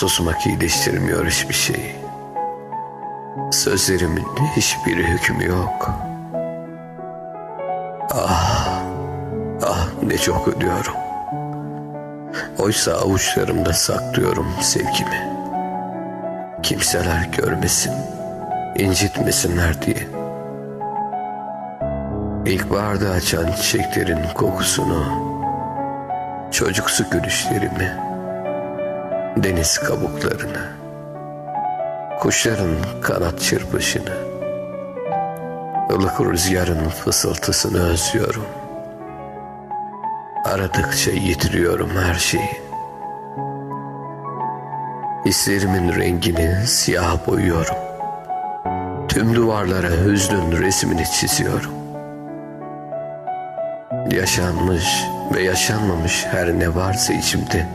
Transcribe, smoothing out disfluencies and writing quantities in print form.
Susmak iyileştirmiyor hiçbir şeyi. Sözlerimin hiçbir hükmü yok. Ah, ah ne çok ölüyorum. Oysa avuçlarımda saklıyorum sevgimi. Kimseler görmesin, incitmesinler diye. İlkbaharda açan çiçeklerin kokusunu, çocuksu gülüşlerimi, deniz kabuklarını, kuşların kanat çırpışını, ılık rüzgarın fısıltısını özlüyorum. Aradıkça yitiriyorum her şeyi. Hislerimin rengini siyah boyuyorum. Tüm duvarlara hüznün resmini çiziyorum. Yaşanmış ve yaşanmamış her ne varsa içimde